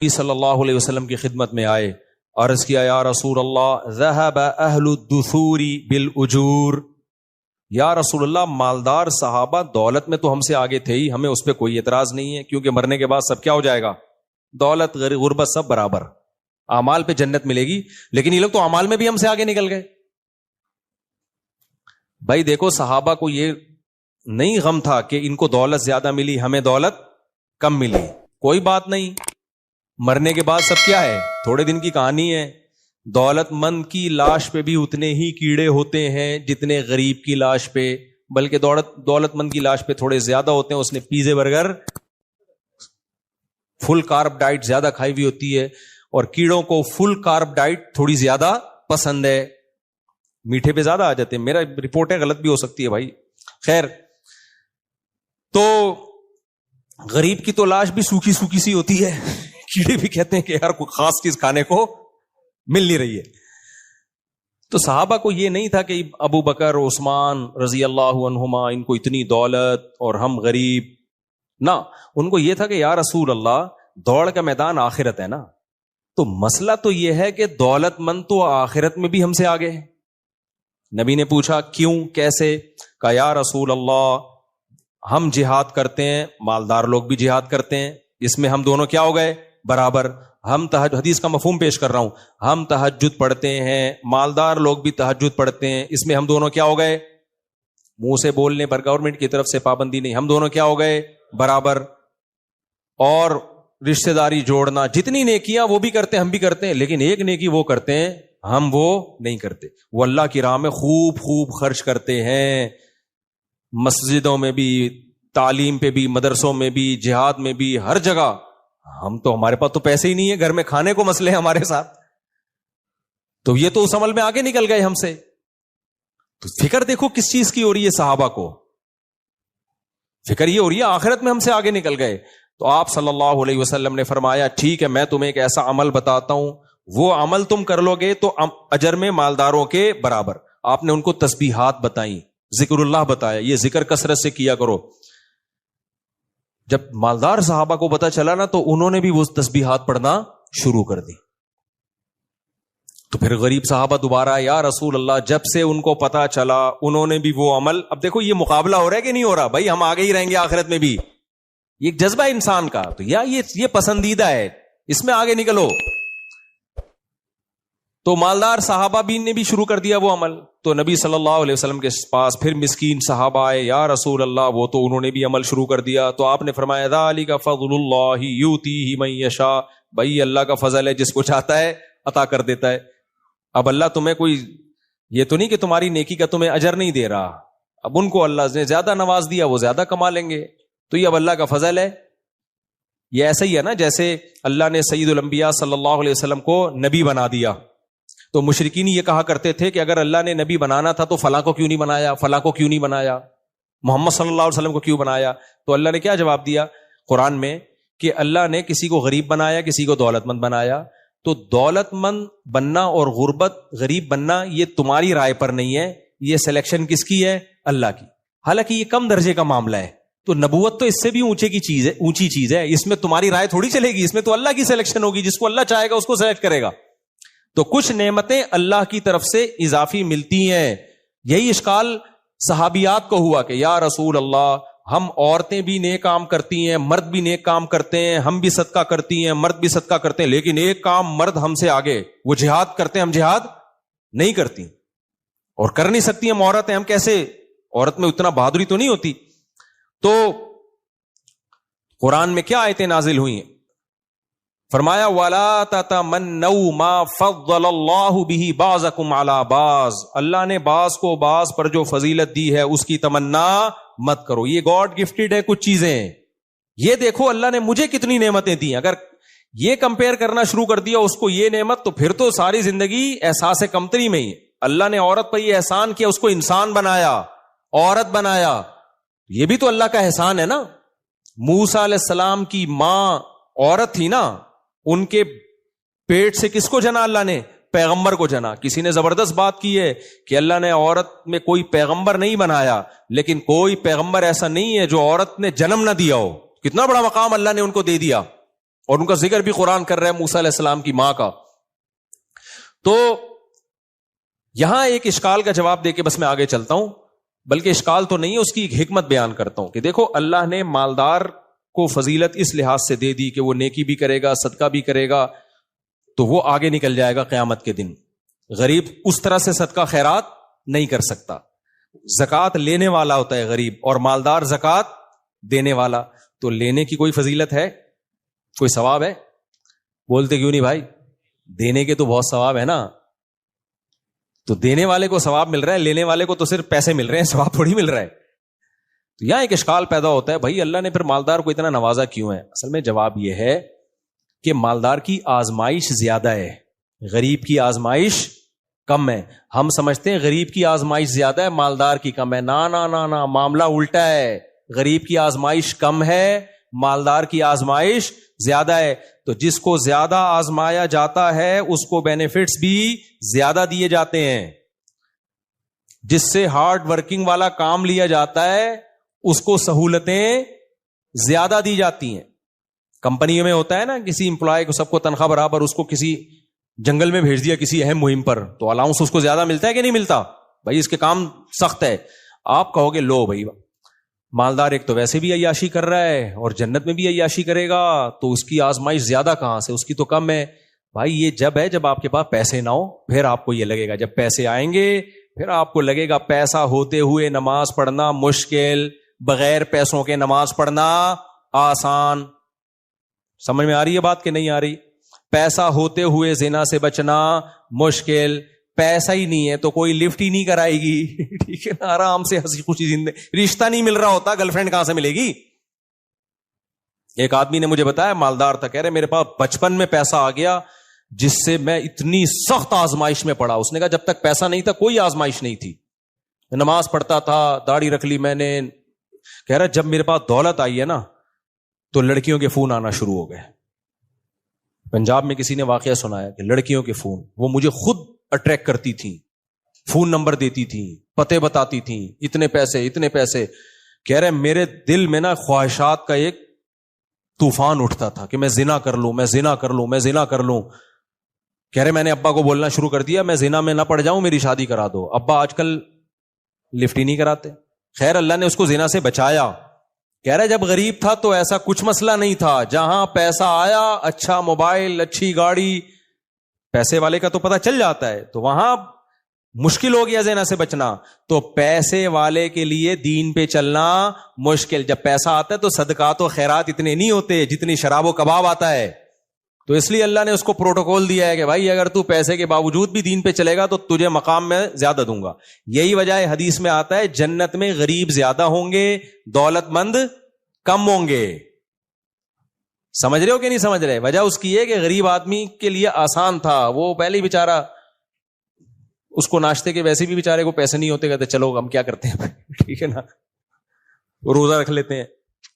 صلی اللہ علیہ وسلم کی خدمت میں آئے، عرض کیا یا رسول اللہ ذهب اہل الدثور بالاجور، یا رسول اللہ مالدار صحابہ دولت میں تو ہم سے آگے تھے ہی، ہمیں اس پہ کوئی اعتراض نہیں ہے، کیونکہ مرنے کے بعد سب کیا ہو جائے گا، دولت غربت سب برابر، اعمال پہ جنت ملے گی، لیکن یہ لوگ تو اعمال میں بھی ہم سے آگے نکل گئے۔ بھائی دیکھو صحابہ کو یہ نہیں غم تھا کہ ان کو دولت زیادہ ملی ہمیں دولت کم ملی، کوئی بات نہیں، مرنے کے بعد سب کیا ہے، تھوڑے دن کی کہانی ہے، دولت مند کی لاش پہ بھی اتنے ہی کیڑے ہوتے ہیں جتنے غریب کی لاش پہ، بلکہ دولت مند کی لاش پہ تھوڑے زیادہ ہوتے ہیں، اس نے پیزے برگر فل کارب ڈائٹ زیادہ کھائی ہوئی ہوتی ہے، اور کیڑوں کو فل کارب ڈائٹ تھوڑی زیادہ پسند ہے، میٹھے پہ زیادہ آ جاتے ہیں، میرا رپورٹ ہے غلط بھی ہو سکتی ہے بھائی، خیر۔ تو غریب کی تو لاش بھی سوکھی سوکھی سی ہوتی ہے، کیڑے بھی کہتے ہیں کہ یار کوئی خاص چیز کھانے کو مل نہیں رہی ہے۔ تو صحابہ کو یہ نہیں تھا کہ ابو بکر عثمان رضی اللہ عنہما ان کو اتنی دولت اور ہم غریب، نہ، ان کو یہ تھا کہ یا رسول اللہ دوڑ کا میدان آخرت ہے نا، تو مسئلہ تو یہ ہے کہ دولت مند تو آخرت میں بھی ہم سے آگے ہے۔ نبی نے پوچھا کیوں کیسے؟ کہا یا رسول اللہ ہم جہاد کرتے ہیں، مالدار لوگ بھی جہاد کرتے ہیں، اس میں ہم دونوں کیا ہو گئے، برابر۔ ہم حدیث کا مفہوم پیش کر رہا ہوں، ہم تہجد پڑھتے ہیں، مالدار لوگ بھی تہجد پڑھتے ہیں، اس میں ہم دونوں کیا ہو گئے، منہ سے بولنے پر گورنمنٹ کی طرف سے پابندی نہیں، ہم دونوں کیا ہو گئے، برابر۔ اور رشتہ داری جوڑنا، جتنی نیکیاں وہ بھی کرتے ہیں ہم بھی کرتے ہیں، لیکن ایک نیکی وہ کرتے ہیں ہم وہ نہیں کرتے، وہ اللہ کی راہ میں خوب خوب خرچ کرتے ہیں، مسجدوں میں بھی، تعلیم پہ بھی، مدرسوں میں بھی، جہاد میں بھی، ہر جگہ۔ ہم تو، ہمارے پاس تو پیسے ہی نہیں ہے، گھر میں کھانے کو مسئلے ہیں ہمارے ساتھ، تو یہ تو اس عمل میں آگے نکل گئے ہم سے۔ تو فکر دیکھو کس چیز کی ہو رہی ہے صحابہ کو، فکر یہ ہو رہی ہے آخرت میں ہم سے آگے نکل گئے۔ تو آپ صلی اللہ علیہ وسلم نے فرمایا ٹھیک ہے میں تمہیں ایک ایسا عمل بتاتا ہوں، وہ عمل تم کر لو گے تو اجر میں مالداروں کے برابر۔ آپ نے ان کو تسبیحات بتائیں، ذکر اللہ بتایا، یہ ذکر کثرت سے کیا کرو۔ جب مالدار صحابہ کو پتا چلا نا تو انہوں نے بھی وہ تسبیحات پڑھنا شروع کر دی۔ تو پھر غریب صحابہ دوبارہ یا رسول اللہ، جب سے ان کو پتا چلا انہوں نے بھی وہ عمل، اب دیکھو یہ مقابلہ ہو رہا ہے کہ نہیں ہو رہا، بھائی ہم آگے ہی رہیں گے آخرت میں بھی، یہ ایک جذبہ انسان کا، تو یہ پسندیدہ ہے، اس میں آگے نکلو۔ تو مالدار صحابہ بھی نے بھی شروع کر دیا وہ عمل، تو نبی صلی اللہ علیہ وسلم کے پاس پھر مسکین صحابہ آئے، یا رسول اللہ وہ تو انہوں نے بھی عمل شروع کر دیا، تو آپ نے فرمایا ذالک فضل اللہ یؤتیہ من یشاء، بھائی اللہ کا فضل ہے، جس کو چاہتا ہے عطا کر دیتا ہے۔ اب اللہ تمہیں کوئی یہ تو نہیں کہ تمہاری نیکی کا تمہیں اجر نہیں دے رہا، اب ان کو اللہ نے زیادہ نواز دیا، وہ زیادہ کما لیں گے، تو یہ اب اللہ کا فضل ہے۔ یہ ایسا ہی ہے نا جیسے اللہ نے سید الانبیاء صلی اللہ علیہ وسلم کو نبی بنا دیا، تو مشرکین یہ کہا کرتے تھے کہ اگر اللہ نے نبی بنانا تھا تو فلاں کو کیوں نہیں بنایا، فلاں کو کیوں نہیں بنایا، محمد صلی اللہ علیہ وسلم کو کیوں بنایا؟ تو اللہ نے کیا جواب دیا قرآن میں کہ اللہ نے کسی کو غریب بنایا، کسی کو دولت مند بنایا، تو دولت مند بننا اور غربت غریب بننا یہ تمہاری رائے پر نہیں ہے، یہ سلیکشن کس کی ہے؟ اللہ کی۔ حالانکہ یہ کم درجے کا معاملہ ہے، تو نبوت تو اس سے بھی اونچی چیز ہے، اس میں تمہاری رائے تھوڑی چلے گی، اس میں تو اللہ کی سلیکشن ہوگی، جس کو اللہ چاہے گا اس کو سلیکٹ کرے گا۔ تو کچھ نعمتیں اللہ کی طرف سے اضافی ملتی ہیں۔ یہی اشکال صحابیات کو ہوا کہ یا رسول اللہ ہم عورتیں بھی نیک کام کرتی ہیں، مرد بھی نیک کام کرتے ہیں، ہم بھی صدقہ کرتی ہیں، مرد بھی صدقہ کرتے ہیں، لیکن ایک کام مرد ہم سے آگے، وہ جہاد کرتے ہیں، ہم جہاد نہیں کرتی، اور کر نہیں سکتی ہم عورتیں، ہم کیسے، عورت میں اتنا بہادری تو نہیں ہوتی۔ تو قرآن میں کیا آیتیں نازل ہوئی ہیں؟ فرمایا وَلَا تَتَمَنَّوْا مَا فَضَّلَ اللَّهُ بِهِ بَعْضَكُمْ عَلَى بَعْضٍ، اللہ نے بعض کو بعض پر جو فضیلت دی ہے اس کی تمنا مت کرو، یہ گاڈ گفٹڈ ہے کچھ چیزیں، یہ دیکھو اللہ نے مجھے کتنی نعمتیں دی، اگر یہ کمپیئر کرنا شروع کر دیا اس کو یہ نعمت، تو پھر تو ساری زندگی احساس کمتری میں ہی۔ اللہ نے عورت پر یہ احسان کیا، اس کو انسان بنایا، عورت بنایا، یہ بھی تو اللہ کا احسان ہے نا۔ موسیٰ علیہ السلام کی ماں عورت تھی نا، ان کے پیٹ سے کس کو جنا اللہ نے؟ پیغمبر کو جنا۔ کسی نے زبردست بات کی ہے کہ اللہ نے عورت میں کوئی پیغمبر نہیں بنایا، لیکن کوئی پیغمبر ایسا نہیں ہے جو عورت نے جنم نہ دیا ہو۔ کتنا بڑا مقام اللہ نے ان کو دے دیا، اور ان کا ذکر بھی قرآن کر رہا ہے موسیٰ علیہ السلام کی ماں کا. تو یہاں ایک اشکال کا جواب دے کے بس میں آگے چلتا ہوں, بلکہ اشکال تو نہیں ہے, اس کی ایک حکمت بیان کرتا ہوں کہ دیکھو اللہ نے مالدار کو فضیلت اس لحاظ سے دے دی کہ وہ نیکی بھی کرے گا, صدقہ بھی کرے گا, تو وہ آگے نکل جائے گا قیامت کے دن. غریب اس طرح سے صدقہ خیرات نہیں کر سکتا. زکوٰۃ لینے والا ہوتا ہے غریب, اور مالدار زکوٰۃ دینے والا. تو لینے کی کوئی فضیلت ہے, کوئی ثواب ہے؟ بولتے کیوں نہیں بھائی؟ دینے کے تو بہت ثواب ہے نا. تو دینے والے کو ثواب مل رہا ہے, لینے والے کو تو صرف پیسے مل رہے ہیں, ثواب تھوڑی مل رہا ہے. تو یہاں ایک اشکال پیدا ہوتا ہے, بھائی اللہ نے پھر مالدار کو اتنا نوازا کیوں ہے؟ اصل میں جواب یہ ہے کہ مالدار کی آزمائش زیادہ ہے, غریب کی آزمائش کم ہے. ہم سمجھتے ہیں غریب کی آزمائش زیادہ ہے, مالدار کی کم ہے. نا نا نا نا, معاملہ الٹا ہے. غریب کی آزمائش کم ہے, مالدار کی آزمائش زیادہ ہے. تو جس کو زیادہ آزمایا جاتا ہے اس کو بینیفٹس بھی زیادہ دیے جاتے ہیں. جس سے ہارڈ ورکنگ والا کام لیا جاتا ہے اس کو سہولتیں زیادہ دی جاتی ہیں. کمپنیوں میں ہوتا ہے نا, کسی امپلائی کو سب کو تنخواہ برابر, اس کو کسی جنگل میں بھیج دیا کسی اہم مہم پر, تو الاؤنس اس کو زیادہ ملتا ہے کہ نہیں ملتا؟ بھائی اس کے کام سخت ہے. آپ کہو گے لو بھائی مالدار ایک تو ویسے بھی عیاشی کر رہا ہے اور جنت میں بھی عیاشی کرے گا, تو اس کی آزمائش زیادہ کہاں سے, اس کی تو کم ہے. بھائی یہ جب ہے جب آپ کے پاس پیسے نہ ہو, پھر آپ کو یہ لگے گا. جب پیسے آئیں گے پھر آپ کو لگے گا پیسہ ہوتے ہوئے نماز پڑھنا مشکل, بغیر پیسوں کے نماز پڑھنا آسان. سمجھ میں آ رہی ہے بات کہ نہیں آ رہی؟ پیسہ ہوتے ہوئے زنا سے بچنا مشکل, پیسہ ہی نہیں ہے تو کوئی لفٹ ہی نہیں کرائے گی, ٹھیک ہے نا, آرام سے ہنسی خوشی زندگی. رشتہ نہیں مل رہا ہوتا, گرل فرینڈ کہاں سے ملے گی؟ ایک آدمی نے مجھے بتایا, مالدار تھا, کہہ رہے میرے پاس بچپن میں پیسہ آ گیا جس سے میں اتنی سخت آزمائش میں پڑا. اس نے کہا جب تک پیسہ نہیں تھا کوئی آزمائش نہیں تھی, نماز پڑھتا تھا, داڑھی رکھ لی میں نے. کہہ رہا جب میرے پاس دولت آئی ہے نا تو لڑکیوں کے فون آنا شروع ہو گئے. پنجاب میں کسی نے واقعہ سنایا کہ لڑکیوں کے فون, وہ مجھے خود اٹریکٹ کرتی تھیں, فون نمبر دیتی تھیں, پتے بتاتی تھیں, اتنے پیسے اتنے پیسے. کہہ رہے میرے دل میں نا خواہشات کا ایک طوفان اٹھتا تھا کہ میں زنا کر لوں, میں زنا کر لوں, میں زنا کر لوں. کہہ رہے میں نے ابا کو بولنا شروع کر دیا میں زنا میں نہ پڑ جاؤں, میری شادی کرا دو. ابا آج کل لفٹ ہی نہیں کراتے. خیر اللہ نے اس کو زنا سے بچایا. کہہ رہے جب غریب تھا تو ایسا کچھ مسئلہ نہیں تھا, جہاں پیسہ آیا, اچھا موبائل, اچھی گاڑی, پیسے والے کا تو پتہ چل جاتا ہے, تو وہاں مشکل ہو گیا زنا سے بچنا. تو پیسے والے کے لیے دین پہ چلنا مشکل. جب پیسہ آتا ہے تو صدقات و خیرات اتنے نہیں ہوتے جتنی شراب و کباب آتا ہے. تو اس لیے اللہ نے اس کو پروٹوکول دیا ہے کہ بھائی اگر تو پیسے کے باوجود بھی دین پہ چلے گا تو تجھے مقام میں زیادہ دوں گا. یہی وجہ ہے حدیث میں آتا ہے جنت میں غریب زیادہ ہوں گے, دولت مند کم ہوں گے. سمجھ رہے ہو کہ نہیں سمجھ رہے؟ وجہ اس کی ہے کہ غریب آدمی کے لیے آسان تھا, وہ پہلے ہی بیچارہ, اس کو ناشتے کے ویسے بھی بیچارے کو پیسے نہیں ہوتے, کہتے چلو ہم کیا کرتے ہیں, ٹھیک ہے نا, روزہ رکھ لیتے ہیں.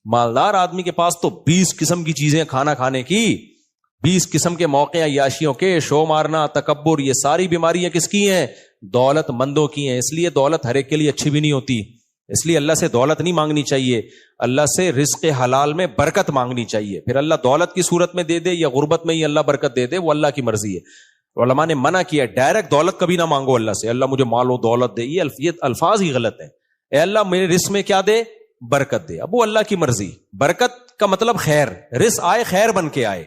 مالدار آدمی کے پاس تو 20 قسم کی چیزیں کھانا کھانے کی, 20 قسم کے موقع عیاشیوں کے, شو مارنا, تکبر, یہ ساری بیماریاں کس کی ہیں؟ دولت مندوں کی ہیں. اس لیے دولت ہر ایک کے لیے اچھی بھی نہیں ہوتی. اس لیے اللہ سے دولت نہیں مانگنی چاہیے, اللہ سے رزق حلال میں برکت مانگنی چاہیے. پھر اللہ دولت کی صورت میں دے دے یا غربت میں ہی اللہ برکت دے دے, وہ اللہ کی مرضی ہے. علماء نے منع کیا ڈائریکٹ دولت کبھی نہ مانگو اللہ سے, اللہ مجھے مال و دولت دے, یہ الفاظ ہی غلط ہیں. اے اللہ میرے رزق میں کیا دے؟ برکت دے. اب وہ اللہ کی مرضی. برکت کا مطلب خیر, رزق آئے خیر بن کے آئے.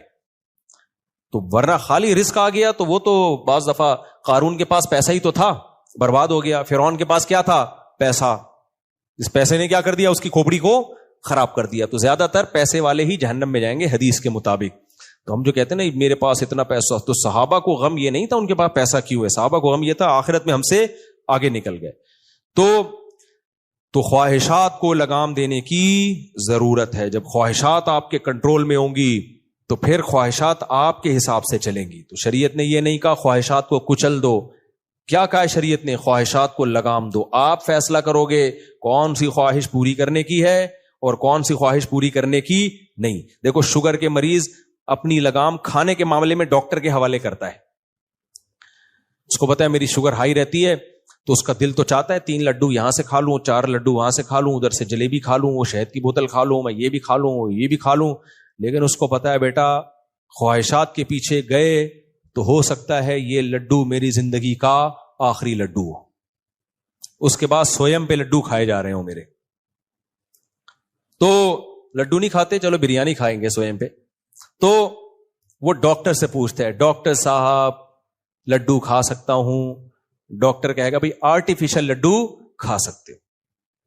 تو ورنہ خالی رزق آ گیا تو وہ تو بعض دفعہ قارون کے پاس پیسہ ہی تو تھا, برباد ہو گیا. فرعون کے پاس کیا تھا؟ پیسہ. اس پیسے نے کیا کر دیا؟ اس کی کھوپڑی کو خراب کر دیا. تو زیادہ تر پیسے والے ہی جہنم میں جائیں گے حدیث کے مطابق. تو ہم جو کہتے ہیں نا میرے پاس اتنا پیسہ, تو صحابہ کو غم یہ نہیں تھا ان کے پاس پیسہ کیوں ہے, صحابہ کو غم یہ تھا آخرت میں ہم سے آگے نکل گئے. تو خواہشات کو لگام دینے کی ضرورت ہے. جب خواہشات آپ کے کنٹرول میں ہوں گی تو پھر خواہشات آپ کے حساب سے چلیں گی. تو شریعت نے یہ نہیں کہا خواہشات کو کچل دو. کیا کہا ہے شریعت نے؟ خواہشات کو لگام دو. آپ فیصلہ کرو گے کون سی خواہش پوری کرنے کی ہے اور کون سی خواہش پوری کرنے کی نہیں. دیکھو شوگر کے مریض اپنی لگام کھانے کے معاملے میں ڈاکٹر کے حوالے کرتا ہے. اس کو پتا ہے میری شوگر ہائی رہتی ہے, تو اس کا دل تو چاہتا ہے 3 لڈو یہاں سے کھا لوں, 4 لڈو وہاں سے کھا لوں, ادھر سے جلیبی کھا لوں, وہ شہد کی بوتل کھا لوں, میں یہ بھی کھا لوں, یہ بھی کھا لوں. لیکن اس کو پتا ہے بیٹا خواہشات کے پیچھے گئے تو ہو سکتا ہے یہ لڈو میری زندگی کا آخری لڈو ہو، اس کے بعد سویم پہ لڈو کھائے جا رہے ہوں میرے. تو لڈو نہیں کھاتے، چلو بریانی کھائیں گے سویم پہ. تو وہ ڈاکٹر سے پوچھتا ہے، ڈاکٹر صاحب لڈو کھا سکتا ہوں؟ ڈاکٹر کہے گا بھائی آرٹیفیشل لڈو کھا سکتے ہو،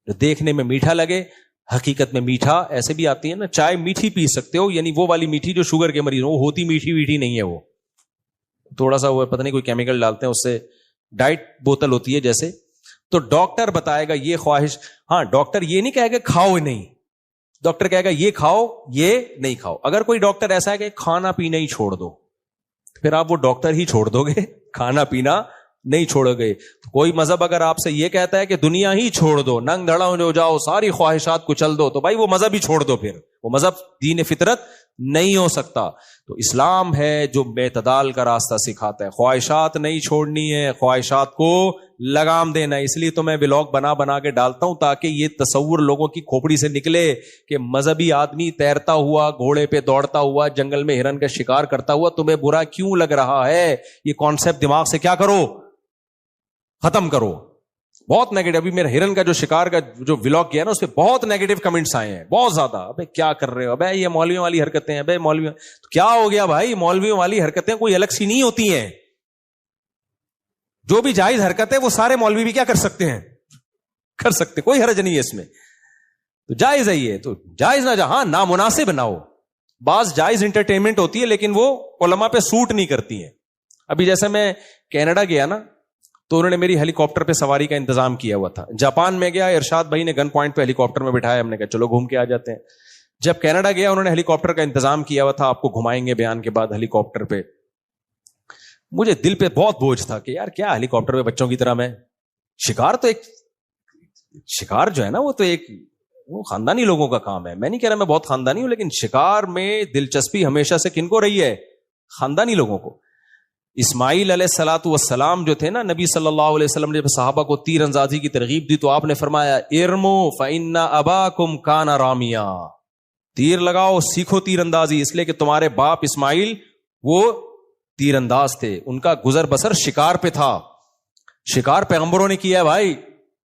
جو دیکھنے میں میٹھا لگے حقیقت میں میٹھا. ایسے بھی آتی ہے نا، چائے میٹھی پی سکتے ہو، یعنی وہ والی میٹھی جو شوگر کے مریض ہو، وہ ہوتی میٹھی ویٹھی نہیں ہے، وہ تھوڑا سا وہ پتہ نہیں کوئی کیمیکل ڈالتے ہیں، اس سے ڈائٹ بوتل ہوتی ہے جیسے. تو ڈاکٹر بتائے گا یہ خواہش. ہاں ڈاکٹر یہ نہیں کہے گا کھاؤ نہیں، ڈاکٹر کہے گا یہ کھاؤ یہ نہیں کھاؤ. اگر کوئی ڈاکٹر ایسا ہے کہ کھانا پینا ہی چھوڑ دو، پھر آپ وہ ڈاکٹر ہی چھوڑ دو گے، کھانا پینا نہیں چھوڑو گے. کوئی مذہب اگر آپ سے یہ کہتا ہے کہ دنیا ہی چھوڑ دو، ننگ دھڑا ہو جاؤ، ساری خواہشات کو چل دو، تو بھائی وہ مذہب ہی چھوڑ دو، پھر وہ مذہب دین فطرت نہیں ہو سکتا. تو اسلام ہے جو اعتدال کا راستہ سکھاتا ہے. خواہشات نہیں چھوڑنی ہے، خواہشات کو لگام دینا ہے. اس لیے تو میں ولاگ بنا کے ڈالتا ہوں تاکہ یہ تصور لوگوں کی کھوپڑی سے نکلے کہ مذہبی آدمی تیرتا ہوا، گھوڑے پہ دوڑتا ہوا، جنگل میں ہرن کا شکار کرتا ہوا تمہیں برا کیوں لگ رہا ہے. یہ کانسیپٹ دماغ سے کیا کرو، ختم کرو. بہت نیگیٹو، ابھی میرا ہرن کا جو شکار کا جو ولاگ کیا نا، اس پہ بہت نیگیٹو کمنٹس آئے ہیں، بہت زیادہ. ابے کیا کر رہے ہو، ابے یہ مولویوں والی حرکتیں ہیں، ابے مولویوں تو کیا ہو گیا بھائی؟ مولویوں والی حرکتیں کوئی الگ سی نہیں ہوتی ہیں. جو بھی جائز حرکت ہے وہ سارے مولوی بھی کیا کر سکتے ہیں، کر سکتے، کوئی حرج نہیں ہے اس میں. تو جائز ہے یہ، تو جائز نہ جہاں نامناسب نہ ہو. بعض جائز انٹرٹینمنٹ ہوتی ہے لیکن وہ علماء پہ سوٹ نہیں کرتی ہیں. ابھی جیسے میں کینیڈا گیا نا، تو انہوں نے میری ہیلی کاپٹر پہ سواری کا انتظام کیا ہوا تھا. جاپان میں گیا، ارشاد بھائی نے گن پوائنٹ پہ ہیلی کاپٹر میں بٹھایا، ہم نے کہا چلو گھوم کے آ جاتے ہیں. جب کینیڈا گیا انہوں نے ہیلی کاپٹر کا انتظام کیا ہوا تھا، آپ کو گھمائیں گے بیان کے بعد ہیلی کاپٹر پہ. مجھے دل پہ بہت بوجھ تھا کہ یار کیا ہیلی کاپٹر پہ بچوں کی طرح میں شکار، تو ایک شکار جو ہے نا وہ تو ایک وہ خاندانی لوگوں کا کام ہے. میں نہیں کہہ رہا میں بہت خاندانی ہوں، لیکن شکار میں دلچسپی ہمیشہ سے کن کو رہی ہے؟ خاندانی لوگوں کو. اسماعیل علیہ الصلوۃ والسلام جو تھے نا، نبی صلی اللہ علیہ وسلم نے صحابہ کو تیر اندازی کی ترغیب دی تو آپ نے فرمایا ارمو فإن اباکم کان رامیا، تیر لگاؤ، سیکھو تیر اندازی، اس لیے کہ تمہارے باپ اسماعیل وہ تیر انداز تھے، ان کا گزر بسر شکار پہ تھا. شکار پیغمبروں نے کیا ہے بھائی.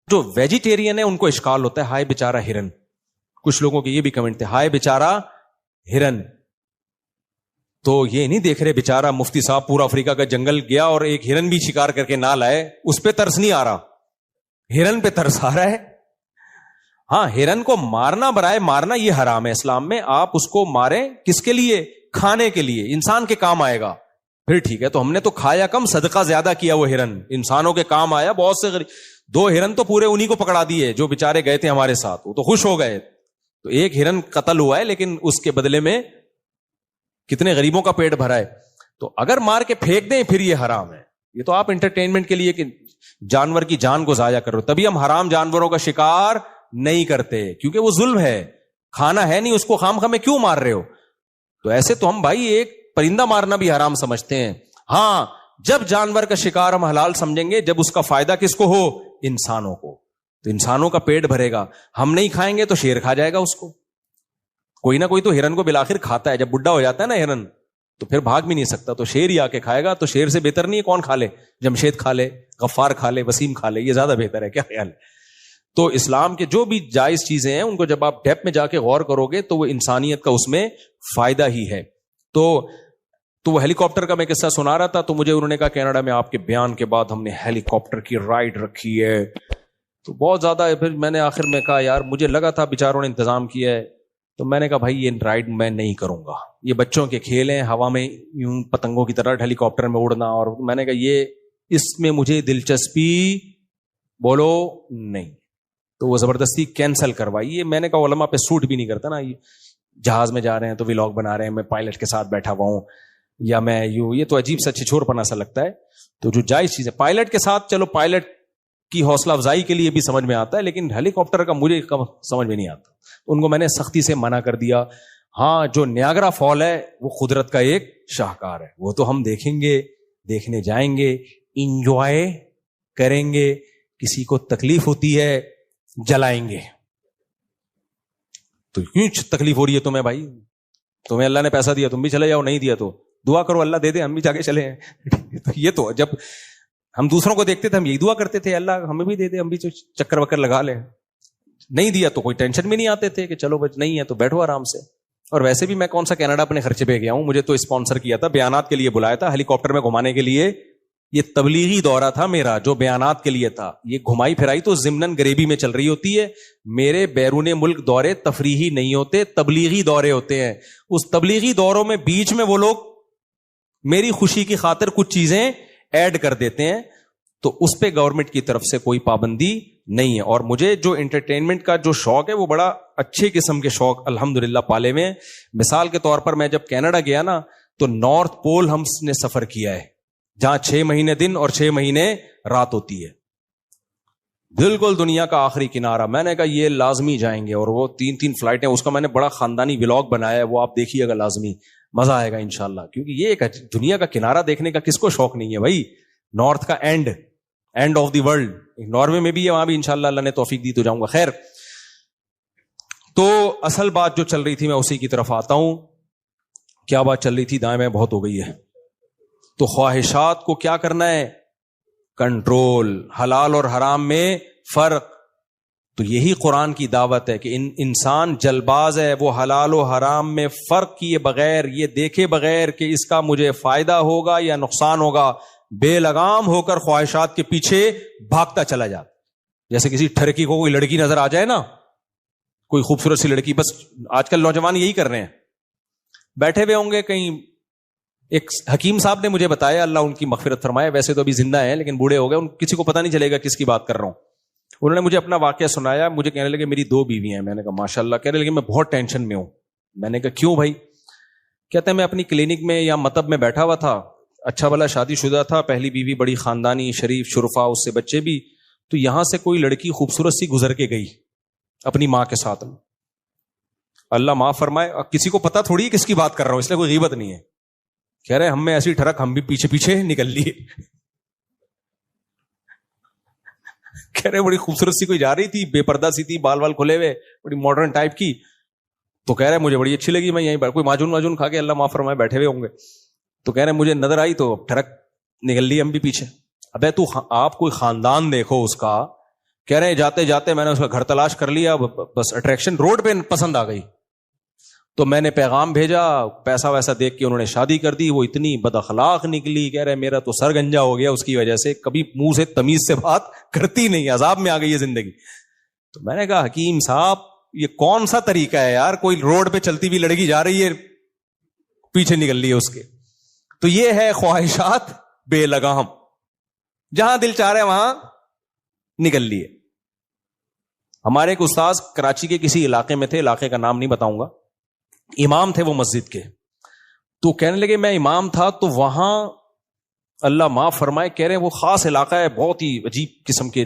جو ویجیٹیرین ہے ان کو اشکال ہوتا ہے، ہائے بیچارہ ہرن. کچھ لوگوں کے یہ بھی کمنٹ تھے، ہائے بیچارہ ہرن. تو یہ نہیں دیکھ رہے بیچارہ مفتی صاحب پورا افریقہ کا جنگل گیا اور ایک ہرن بھی شکار کر کے نہ لائے، اس پہ ترس نہیں آ رہا، ہرن پہ ترس آ رہا ہے. ہاں ہرن کو مارنا برائے مارنا یہ حرام ہے اسلام میں. آپ اس کو ماریں کس کے لیے؟ کھانے کے لیے، انسان کے کام آئے گا، پھر ٹھیک ہے. تو ہم نے تو کھایا کم، صدقہ زیادہ کیا. وہ ہرن انسانوں کے کام آیا. بہت سے دو ہرن تو پورے انہی کو پکڑا دیے جو بیچارے گئے تھے ہمارے ساتھ، وہ تو خوش ہو گئے. تو ایک ہرن قتل ہوا ہے لیکن اس کے بدلے میں کتنے غریبوں کا پیٹ بھرا ہے. تو اگر مار کے پھینک دیں پھر یہ حرام ہے. یہ تو آپ انٹرٹینمنٹ کے لیے کہ جانور کی جان کو ضائع کر رہے ہو، تبھی ہم حرام جانوروں کا شکار نہیں کرتے، کیونکہ وہ ظلم ہے، کھانا ہے نہیں، اس کو خام خامے کیوں مار رہے ہو. تو ایسے تو ہم بھائی ایک پرندہ مارنا بھی حرام سمجھتے ہیں. ہاں جب جانور کا شکار ہم حلال سمجھیں گے جب اس کا فائدہ کس کو ہو؟ انسانوں کو. تو انسانوں کا پیٹ بھرے گا. ہم نہیں کھائیں گے تو شیر کھا جائے گا اس کو. کوئی نہ کوئی تو ہرن کو بالآخر کھاتا ہے. جب بڈھا ہو جاتا ہے نا ہرن تو پھر بھاگ بھی نہیں سکتا، تو شیر ہی آ کے کھائے گا. تو شیر سے بہتر نہیں ہے کون کھا لے؟ جمشید کھا لے، غفار کھا لے، وسیم کھا لے، یہ زیادہ بہتر ہے. کیا خیال ہے؟ تو اسلام کے جو بھی جائز چیزیں ہیں ان کو جب آپ ڈیپ میں جا کے غور کرو گے تو وہ انسانیت کا اس میں فائدہ ہی ہے. تو وہ ہیلی کاپٹر کا میں قصہ سنا رہا تھا. تو مجھے انہوں نے کہا کینیڈا میں آپ کے بیان کے بعد ہم نے ہیلی کاپٹر کی رائڈ رکھی ہے. تو بہت زیادہ ہے. پھر میں نے آخر میں کہا یار مجھے لگا تھا بیچاروں نے انتظام کیا ہے، تو میں نے کہا بھائی یہ رائڈ میں نہیں کروں گا. یہ بچوں کے کھیل ہیں، ہوا میں یوں پتنگوں کی طرح ہیلی کاپٹر میں اڑنا، اور میں نے کہا یہ اس میں مجھے دلچسپی بولو نہیں. تو وہ زبردستی کینسل کروائی. یہ میں نے کہا علماء پہ سوٹ بھی نہیں کرتا نا. یہ جہاز میں جا رہے ہیں تو ولاگ بنا رہے ہیں، میں پائلٹ کے ساتھ بیٹھا ہوا ہوں، یا میں یوں، یہ تو عجیب سا چھچور پنا سا لگتا ہے. تو جو جائز چیز ہے پائلٹ کے ساتھ، چلو پائلٹ کی حوصلہ افزائی کے لیے بھی سمجھ میں آتا ہے، لیکن ہیلی کاپٹر کا مجھے سمجھ میں نہیں آتا. ان کو میں نے سختی سے منع کر دیا. ہاں جو نیاگرا فال ہے وہ قدرت کا ایک شاہکار ہے، وہ تو ہم دیکھیں گے، دیکھنے جائیں گے، انجوائے کریں گے. کسی کو تکلیف ہوتی ہے جلائیں گے. تو کیوں تکلیف ہو رہی ہے تمہیں بھائی؟ تمہیں اللہ نے پیسہ دیا تم بھی چلے جاؤ, نہیں دیا تو دعا کرو اللہ دے دے ہم بھی جا کے چلے ہیں. یہ تو جب ہم دوسروں کو دیکھتے تھے ہم یہی دعا کرتے تھے, اللہ ہمیں بھی دے دے ہم بھی چکر وکر لگا لیں. نہیں دیا تو کوئی ٹینشن بھی نہیں آتے تھے کہ چلو بچ نہیں ہے تو بیٹھو آرام سے. اور ویسے بھی میں کون سا کینیڈا اپنے خرچے پہ گیا ہوں, مجھے تو اسپانسر کیا تھا, بیانات کے لیے بلایا تھا, ہیلی کاپٹر میں گھمانے کے لیے. یہ تبلیغی دورہ تھا میرا جو بیانات کے لیے تھا. یہ گھمائی پھرائی تو ضمناً غریبی میں چل رہی ہوتی ہے. میرے بیرون ملک دورے تفریحی نہیں ہوتے, تبلیغی دورے ہوتے ہیں. اس تبلیغی دوروں میں بیچ میں وہ لوگ میری خوشی کی خاطر کچھ چیزیں ایڈ کر دیتے ہیں, تو اس پہ گورنمنٹ کی طرف سے کوئی پابندی نہیں ہے. اور مجھے جو انٹرٹینمنٹ کا جو شوق ہے وہ بڑا اچھے قسم کے شوق الحمدللہ پالے میں. مثال کے طور پر میں جب کینیڈا گیا نا تو نارتھ پول ہم نے سفر کیا ہے, جہاں 6 مہینے دن اور 6 مہینے رات ہوتی ہے. بالکل دنیا کا آخری کنارہ. میں نے کہا یہ لازمی جائیں گے, اور وہ 3 فلائٹیں, اس کا میں نے بڑا خاندانی ولاگ بنایا ہے, وہ آپ دیکھیے گا, لازمی مزہ آئے گا انشاءاللہ. کیونکہ یہ ایک دنیا کا کنارہ دیکھنے کا کس کو شوق نہیں ہے بھائی. نارتھ کا and of the world. Norway میں بھی ہے, وہاں بھی انشاءاللہ اللہ نے توفیق دی تو جاؤں گا. خیر, تو اصل بات جو چل رہی تھی میں اسی کی طرف آتا ہوں. کیا بات چل رہی تھی, دائیں میں بہت ہو گئی ہے. تو خواہشات کو کیا کرنا ہے, کنٹرول. حلال اور حرام میں فرق. تو یہی قرآن کی دعوت ہے کہ انسان جلباز ہے, وہ حلال و حرام میں فرق کیے بغیر, یہ دیکھے بغیر کہ اس کا مجھے فائدہ ہوگا یا نقصان ہوگا, بے لگام ہو کر خواہشات کے پیچھے بھاگتا چلا جاتا. جیسے کسی ٹھرکی کو کوئی لڑکی نظر آ جائے نا, کوئی خوبصورت سی لڑکی, بس آج کل نوجوان یہی کر رہے ہیں, بیٹھے ہوئے ہوں گے کہیں. ایک حکیم صاحب نے مجھے بتایا, اللہ ان کی مغفرت فرمائے, ویسے تو ابھی زندہ ہیں لیکن بوڑھے ہو گئے, کسی کو پتہ نہیں چلے گا کس کی بات کر رہا ہوں. انہوں نے مجھے اپنا واقعہ سنایا. مجھے کہنے لگے میری 2 بیوی ہیں. میں نے کہا ماشاءاللہ. کہنے لگے میں بہت ٹینشن میں ہوں. میں نے کہا کیوں بھائی؟ کہتے ہیں میں اپنی کلینک میں یا مطب میں بیٹھا ہوا تھا, اچھا بھلا شادی شدہ تھا, پہلی بیوی بڑی خاندانی شریف شرفا, اس سے بچے بھی. تو یہاں سے کوئی لڑکی خوبصورت سی گزر کے گئی اپنی ماں کے ساتھ. اللہ معاف فرمائے, کسی کو پتا تھوڑی کس کی بات کر رہا ہوں, اس لیے کوئی غیبت نہیں ہے. کہہ رہے ہم میں ایسی ٹھڑک, ہم بھی پیچھے پیچھے نکل لیے. کہہ رہے بڑی خوبصورت سی کوئی جا رہی تھی, بے پردہ سی تھی, بال وال کھلے ہوئے, بڑی ماڈرن ٹائپ کی. تو کہہ رہے مجھے بڑی اچھی لگی, میں یہیں کوئی ماجون کھا کے اللہ معاف فرمائے بیٹھے ہوئے ہوں گے. تو کہہ رہے مجھے نظر آئی تو ٹھڑک نکل لی, ہم بھی پیچھے. ابے تو آپ کوئی خاندان دیکھو اس کا. کہہ رہے جاتے جاتے میں نے اس کا گھر تلاش کر لیا, بس اٹریکشن روڈ پہ پسند آ گئی. تو میں نے پیغام بھیجا, پیسہ ویسا دیکھ کے انہوں نے شادی کر دی. وہ اتنی بد اخلاق نکلی, کہہ رہے میرا تو سر گنجا ہو گیا اس کی وجہ سے, کبھی منہ سے تمیز سے بات کرتی نہیں, عذاب میں آ گئی ہے زندگی. تو میں نے کہا حکیم صاحب یہ کون سا طریقہ ہے یار, کوئی روڈ پہ چلتی ہوئی لڑکی جا رہی ہے پیچھے نکل لی ہے اس کے. تو یہ ہے خواہشات بے لگام, جہاں دل چاہ رہے وہاں نکل لیے. ہمارے ایک استاذ کراچی کے کسی علاقے میں تھے, علاقے کا نام نہیں بتاؤں گا, امام تھے وہ مسجد کے. تو کہنے لگے میں امام تھا تو وہاں اللہ معاف فرمائے, کہہ رہے ہیں وہ خاص علاقہ ہے, بہت ہی عجیب قسم کے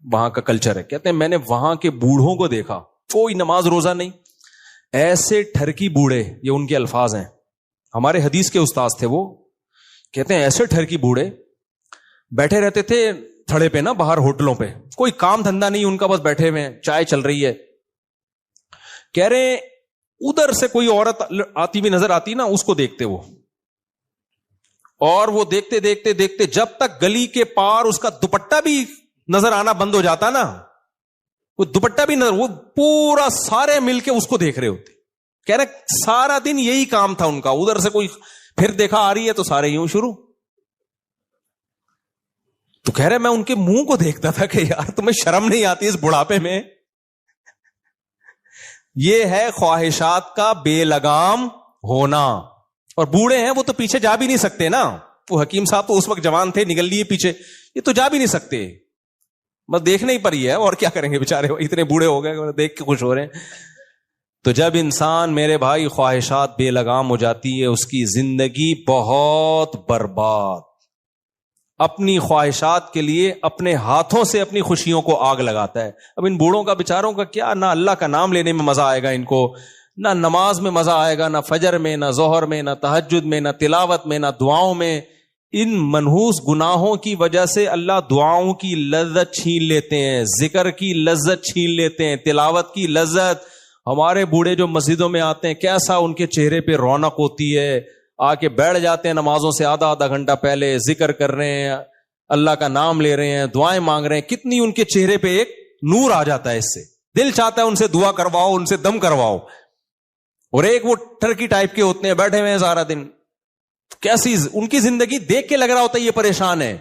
وہاں کا کلچر ہے. کہتے ہیں میں نے وہاں کے بوڑھوں کو دیکھا, کوئی نماز روزہ نہیں, ایسے ٹھرکی بوڑھے, یہ ان کے الفاظ ہیں, ہمارے حدیث کے استاذ تھے وہ. کہتے ہیں ایسے ٹھرکی بوڑھے بیٹھے رہتے تھے تھڑے پہ نا, باہر ہوٹلوں پہ, کوئی کام دھندا نہیں ان کا, بس بیٹھے ہوئے ہیں, چائے چل رہی ہے. کہہ رہے ادھر سے کوئی عورت آتی بھی نظر آتی نا, اس کو دیکھتے وہ, اور وہ دیکھتے دیکھتے دیکھتے جب تک گلی کے پار اس کا دوپٹہ بھی نظر آنا بند ہو جاتا نا, وہ دوپٹہ بھی نظر, وہ پورا سارے مل کے اس کو دیکھ رہے ہوتے. کہہ رہے سارا دن یہی کام تھا ان کا, ادھر سے کوئی پھر دیکھا آ رہی ہے تو سارے یوں شروع. تو کہہ رہے میں ان کے منہ کو دیکھتا تھا کہ یار تمہیں شرم نہیں آتی اس بڑھاپے میں. یہ ہے خواہشات کا بے لگام ہونا. اور بوڑھے ہیں وہ تو پیچھے جا بھی نہیں سکتے نا, وہ حکیم صاحب تو اس وقت جوان تھے, نکل لیے پیچھے, یہ تو جا بھی نہیں سکتے, بس دیکھنے ہی پر ہی ہے, اور کیا کریں گے بیچارے, اتنے بوڑھے ہو گئے, دیکھ کے خوش ہو رہے ہیں. تو جب انسان میرے بھائی خواہشات بے لگام ہو جاتی ہے, اس کی زندگی بہت برباد. اپنی خواہشات کے لیے اپنے ہاتھوں سے اپنی خوشیوں کو آگ لگاتا ہے. اب ان بوڑھوں کا بیچاروں کا کیا, نہ اللہ کا نام لینے میں مزہ آئے گا ان کو, نہ نماز میں مزہ آئے گا, نہ فجر میں, نہ ظہر میں, نہ تہجد میں, نہ تلاوت میں, نہ دعاؤں میں. ان منحوس گناہوں کی وجہ سے اللہ دعاؤں کی لذت چھین لیتے ہیں, ذکر کی لذت چھین لیتے ہیں, تلاوت کی لذت, ہمارے بوڑھے جو مسجدوں میں آتے ہیں کیسا ان کے چہرے پہ رونق ہوتی ہے, آ کے بیٹھ جاتے ہیں نمازوں سے آدھا گھنٹہ پہلے, ذکر کر رہے ہیں, اللہ کا نام لے رہے ہیں, دعائیں مانگ رہے ہیں, کتنی ان کے چہرے پہ ایک نور آ جاتا ہے. اس سے دل چاہتا ہے ان سے دعا کرواؤ, ان سے دم کرواؤ. اور ایک وہ ٹرکی ٹائپ کے ہوتے ہیں بیٹھے ہوئے ہیں سارا دن, کیسی ان کی زندگی دیکھ کے لگ رہا ہوتا ہے یہ پریشان ہے.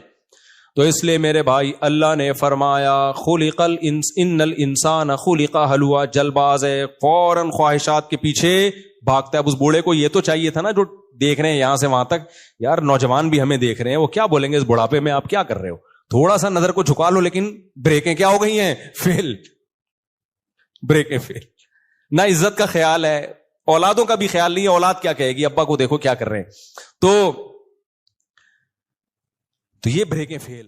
تو اس لیے میرے بھائی اللہ نے فرمایا خلق ان الانسان خلق ہلوا, جل باز ہے, فوراً خواہشات کے پیچھے بھاگتا ہے. اب اس بوڑھے کو یہ تو چاہیے تھا نا, جو دیکھ رہے ہیں یہاں سے وہاں تک, یار نوجوان بھی ہمیں دیکھ رہے ہیں, وہ کیا بولیں گے اس بڑھاپے میں آپ کیا کر رہے ہو, تھوڑا سا نظر کو جھکا لو. لیکن بریکیں کیا ہو گئی ہیں, فیل, بریکیں فیل. نہ عزت کا خیال ہے, اولادوں کا بھی خیال نہیں ہے, اولاد کیا کہے گی, ابا کو دیکھو کیا کر رہے ہیں. تو یہ بریکیں فیل.